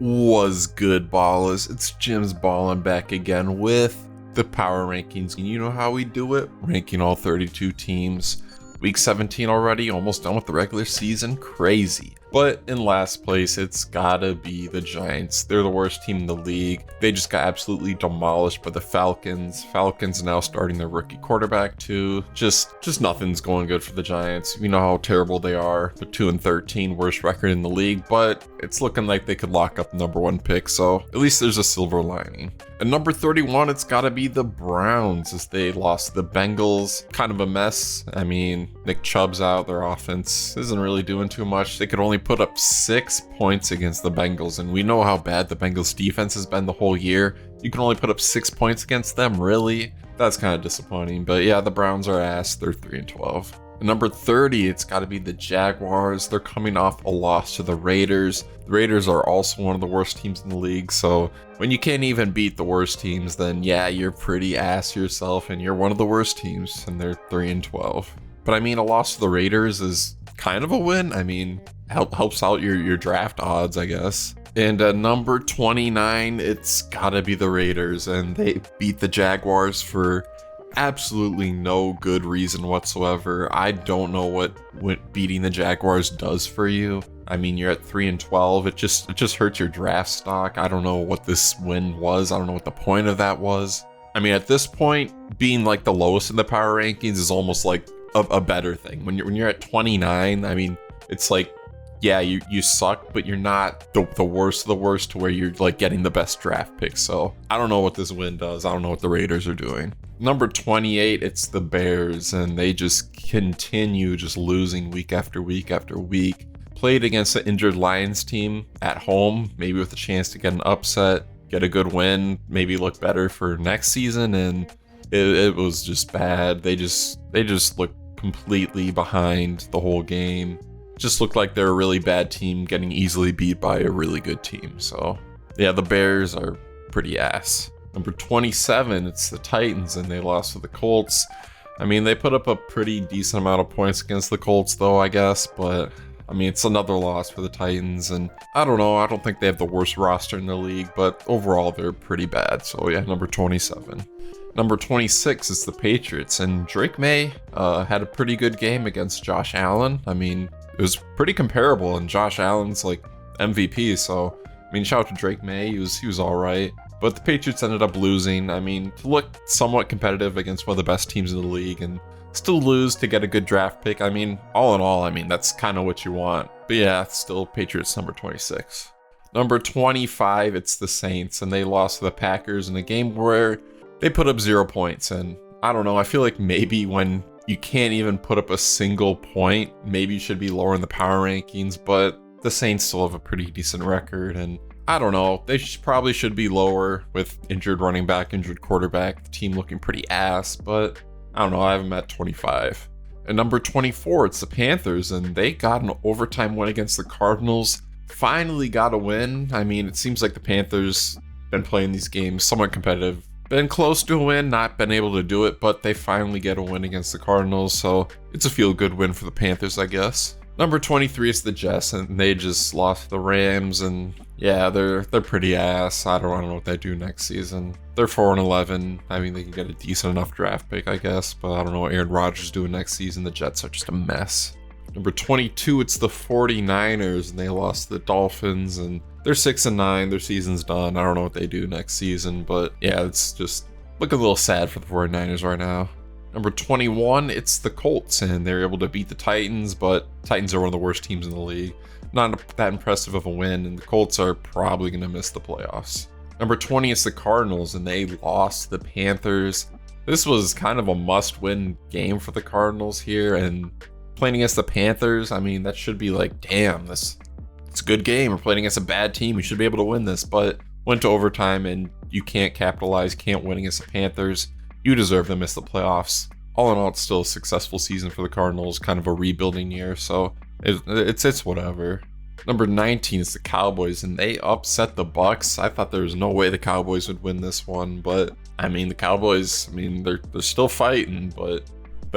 Was good, ballers? It's Jim's balling back again with the power rankings. And you know how we do it, ranking all 32 teams. Week 17 already, almost done with the regular season. Crazy. But in last place, it's gotta be the Giants. They're the worst team in the league. They just got absolutely demolished by the Falcons. Falcons now starting their rookie quarterback too. Just nothing's going good for the Giants. You know how terrible they are. They're 2-13, worst record in the league, but it's looking like they could lock up the number 1 pick, so at least there's a silver lining. At number 31, it's gotta be the Browns as they lost to the Bengals. Kind of a mess. I mean, Nick Chubb's out. Their offense isn't really doing too much. They could only put up 6 points against the Bengals, and we know how bad the Bengals defense has been the whole year. You can only put up 6 points against them, really? That's kind of disappointing, but yeah, the Browns are ass. They're 3-12. At number 30, it's got to be the Jaguars. They're coming off a loss to the Raiders. The Raiders are also one of the worst teams in the league, so when you can't even beat the worst teams, then yeah, you're pretty ass yourself, and you're one of the worst teams, and they're 3-12. But I mean, a loss to the Raiders is kind of a win. I mean, helps out your draft odds, I guess. And at number 29, it's gotta be the Raiders, and they beat the Jaguars for absolutely no good reason whatsoever. I don't know what beating the Jaguars does for you. I mean, you're at 3-12. It just hurts your draft stock. I don't know what this win was. I don't know what the point of that was. I mean, at this point, being like the lowest in the power rankings is almost like a better thing. When you're at 29, I mean, it's like, yeah, you suck, but you're not the worst of the worst to where you're like getting the best draft pick. So I don't know what this win does. I don't know what the Raiders are doing. Number 28, it's the Bears, and they just continue just losing week after week after week. Played against the injured Lions team at home, maybe with a chance to get an upset, get a good win, maybe look better for next season, and it was just bad. They just looked completely behind the whole game. Just looked like they're a really bad team getting easily beat by a really good team. So yeah, the Bears are pretty ass. Number 27, it's the Titans, and they lost to the Colts. I mean, they put up a pretty decent amount of points against the Colts though, I guess, but I mean, it's another loss for the Titans, and I don't know, I don't think they have the worst roster in the league, but overall they're pretty bad. So yeah, number 27. Number 26 is the Patriots, and Drake May had a pretty good game against Josh Allen. I mean, it was pretty comparable, and Josh Allen's like MVP, so I mean, shout out to Drake May. He was all right, but the Patriots ended up losing. I mean, to look somewhat competitive against one of the best teams in the league and still lose to get a good draft pick. I mean, all in all, I mean, that's kind of what you want. But yeah, it's still Patriots number 26. Number 25, it's the Saints, and they lost to the Packers in a game where they put up 0 points. And I don't know, I feel like maybe when you can't even put up a single point, maybe you should be lower in the power rankings, but the Saints still have a pretty decent record, and I don't know, they probably should be lower with injured running back, injured quarterback, the team looking pretty ass, but I don't know, I have them at 25. At number 24, it's the Panthers, and they got an overtime win against the Cardinals. Finally got a win. I mean, it seems like the Panthers been playing these games somewhat competitive. Been close to a win, not been able to do it, but they finally get a win against the Cardinals, so it's a feel-good win for the Panthers, I guess. Number 23 is the Jets, and they just lost to the Rams, and yeah, they're pretty ass. I don't know what they do next season. They're 4-11. I mean, they can get a decent enough draft pick, I guess, but I don't know what Aaron Rodgers is doing next season. The Jets are just a mess. Number 22, it's the 49ers, and they lost to the Dolphins, and they're 6-9. Their season's done. I don't know what they do next season, but yeah, it's just looking a little sad for the 49ers right now. Number 21, it's the Colts, and they're able to beat the Titans, but Titans are one of the worst teams in the league. Not that impressive of a win, and the Colts are probably going to miss the playoffs. Number 20 is the Cardinals, and they lost the Panthers. This was kind of a must-win game for the Cardinals here, and playing against the Panthers, I mean, that should be like, damn, it's a good game. We're playing against a bad team. We should be able to win this, but went to overtime, and you can't capitalize, can't win against the Panthers. You deserve to miss the playoffs. All in all, it's still a successful season for the Cardinals, kind of a rebuilding year, so it's whatever. Number 19 is the Cowboys, and they upset the Bucs. I thought there was no way the Cowboys would win this one, but I mean, the Cowboys, I mean, they're still fighting, but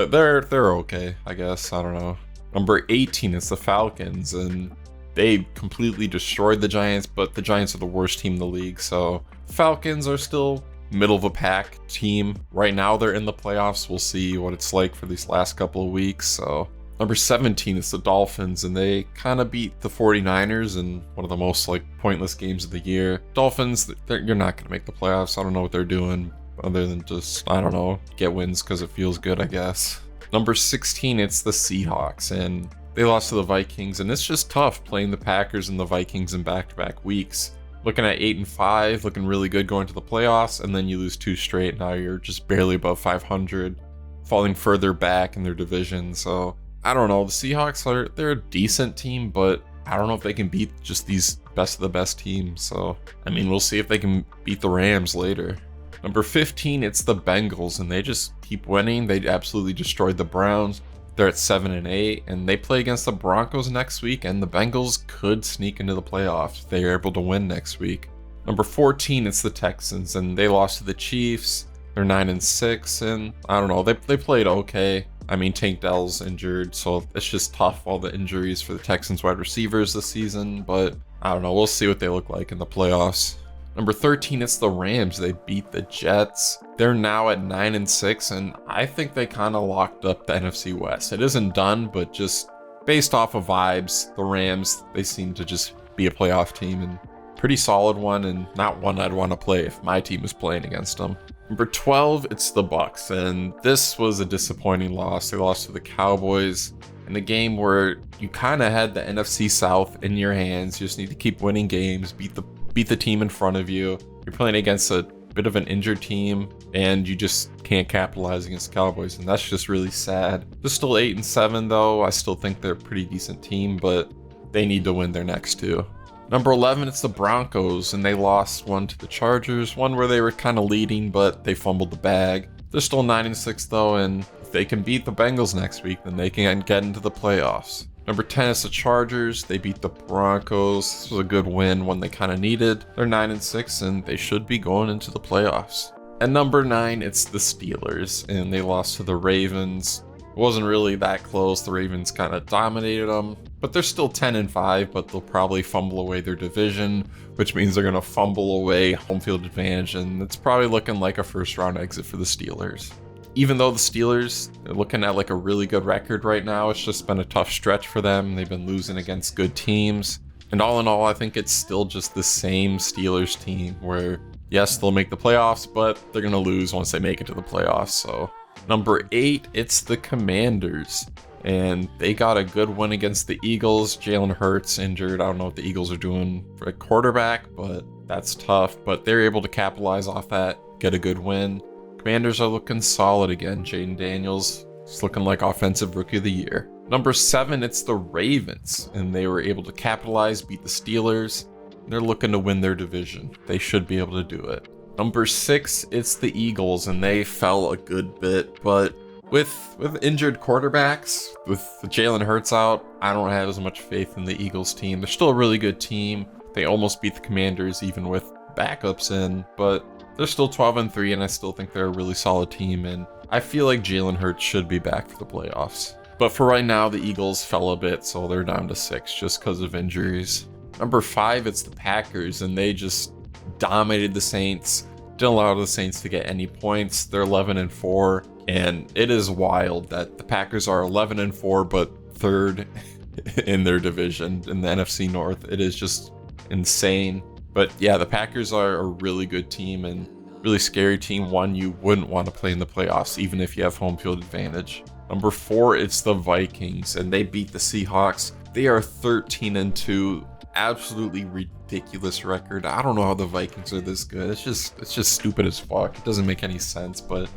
they're okay, I guess. I don't know. Number 18 is the Falcons, and they completely destroyed the Giants, but the Giants are the worst team in the league. So Falcons are still middle of a pack team. Right now they're in the playoffs. We'll see what it's like for these last couple of weeks. So number 17 is the Dolphins, and they kind of beat the 49ers in one of the most pointless games of the year. Dolphins, you're not going to make the playoffs. I don't know what they're doing other than just, I don't know, get wins because it feels good, I guess. Number 16, it's the Seahawks, and they lost to the Vikings, and it's just tough playing the Packers and the Vikings in back-to-back weeks. Looking at 8-5, looking really good going to the playoffs, and then you lose 2 straight. Now you're just barely above 500, falling further back in their division. So I don't know. The Seahawks they're a decent team, but I don't know if they can beat just these best of the best teams. So I mean, we'll see if they can beat the Rams later. Number 15, it's the Bengals, and they just keep winning. They absolutely destroyed the Browns. They're at 7-8, and they play against the Broncos next week, and the Bengals could sneak into the playoffs if they are able to win next week. Number 14, it's the Texans, and they lost to the Chiefs. They're 9-6, and I don't know, they played okay. I mean, Tank Dell's injured, so it's just tough, all the injuries for the Texans wide receivers this season, but I don't know, we'll see what they look like in the playoffs. Number 13, it's the Rams. They beat the Jets. They're now at 9-6, and I think they kind of locked up the NFC West. It isn't done, but just based off of vibes, the Rams, they seem to just be a playoff team, and pretty solid one, and not one I'd want to play if my team was playing against them. Number 12, it's the Bucs, and this was a disappointing loss. They lost to the Cowboys in a game where you kind of had the NFC South in your hands. You just need to keep winning games, beat the team in front of you. You're playing against a bit of an injured team, and you just can't capitalize against the Cowboys, and that's just really sad. They're still 8-7 though. I still think they're a pretty decent team, but they need to win their next 2. Number 11, it's the Broncos, and they lost one to the Chargers, one where they were kind of leading, but they fumbled the bag. They're still 9-6 though, and if they can beat the Bengals next week, then they can get into the playoffs. Number 10 is the Chargers. They beat the Broncos. This was a good win, one they kind of needed. They're 9-6, and they should be going into the playoffs. At number 9, it's the Steelers, and they lost to the Ravens. It wasn't really that close. The Ravens kind of dominated them, but they're still 10-5, but they'll probably fumble away their division, which means they're going to fumble away home field advantage, and it's probably looking like a first-round exit for the Steelers. Even though the Steelers are looking at a really good record right now, it's just been a tough stretch for them. They've been losing against good teams. And all in all, I think it's still just the same Steelers team where, yes, they'll make the playoffs, but they're going to lose once they make it to the playoffs. So number 8, it's the Commanders. And they got a good win against the Eagles. Jalen Hurts injured. I don't know what the Eagles are doing for a quarterback, but that's tough. But they're able to capitalize off that, get a good win. Commanders are looking solid again. Jaden Daniels is looking like Offensive Rookie of the Year. Number 7, it's the Ravens, and they were able to capitalize, beat the Steelers. They're looking to win their division. They should be able to do it. Number 6, it's the Eagles, and they fell a good bit, but with injured quarterbacks, with Jalen Hurts out, I don't have as much faith in the Eagles team. They're still a really good team. They almost beat the Commanders even with backups in, but they're still 12-3, and I still think they're a really solid team, and I feel like Jalen Hurts should be back for the playoffs. But for right now, the Eagles fell a bit, so they're down to 6 just because of injuries. Number 5, it's the Packers, and they just dominated the Saints. Didn't allow the Saints to get any points. They're 11-4, and it is wild that the Packers are 11-4, but 3rd in their division in the NFC North. It is just insane. But yeah, the Packers are a really good team and really scary team. One you wouldn't want to play in the playoffs, even if you have home field advantage. Number 4, it's the Vikings, and they beat the Seahawks. They are 13-2. Absolutely ridiculous record. I don't know how the Vikings are this good. It's just stupid as fuck. It doesn't make any sense, but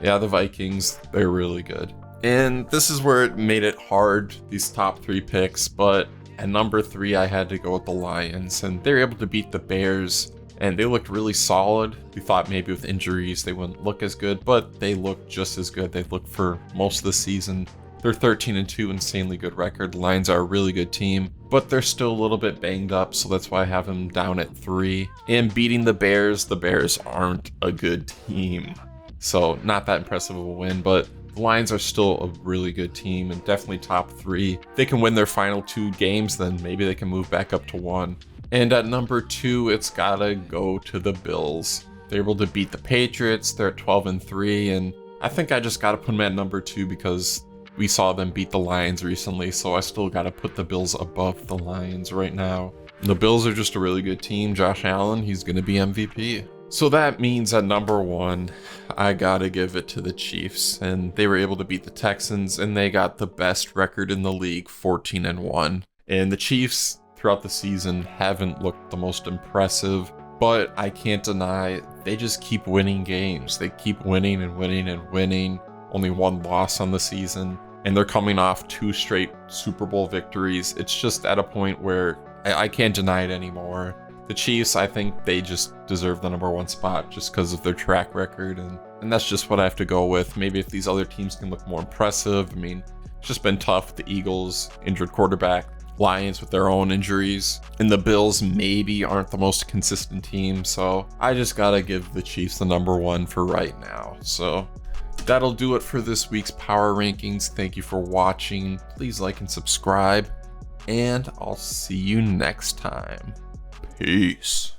yeah, the Vikings, they're really good. And this is where it made it hard, these top 3 picks, but at number 3, I had to go with the Lions, and they were able to beat the Bears, and they looked really solid. We thought maybe with injuries they wouldn't look as good, but they looked just as good. They looked for most of the season. They're 13-2, insanely good record. The Lions are a really good team, but they're still a little bit banged up, so that's why I have them down at 3. And beating the Bears aren't a good team. So not that impressive of a win, but The Lions are still a really good team and definitely top 3. If they can win their final 2 games, then maybe they can move back up to 1. And at number 2, it's gotta go to the Bills. They're able to beat the Patriots. They're at 12-3, and I think I just gotta put them at number 2 because we saw them beat the Lions recently, so I still gotta put the Bills above the Lions right now. The Bills are just a really good team. Josh Allen, he's gonna be MVP. So that means at number 1, I gotta give it to the Chiefs, and they were able to beat the Texans, and they got the best record in the league, 14-1. And the Chiefs throughout the season haven't looked the most impressive, but I can't deny they just keep winning games. They keep winning and winning and winning. Only 1 loss on the season, and they're coming off 2 straight Super Bowl victories. It's just at a point where I can't deny it anymore. The Chiefs, I think they just deserve the number 1 spot just because of their track record, and that's just what I have to go with. Maybe if these other teams can look more impressive. I mean, it's just been tough. The Eagles, injured quarterback, Lions with their own injuries, and the Bills maybe aren't the most consistent team, so I just gotta give the Chiefs the number 1 for right now. So that'll do it for this week's Power Rankings. Thank you for watching. Please like and subscribe, and I'll see you next time. Peace.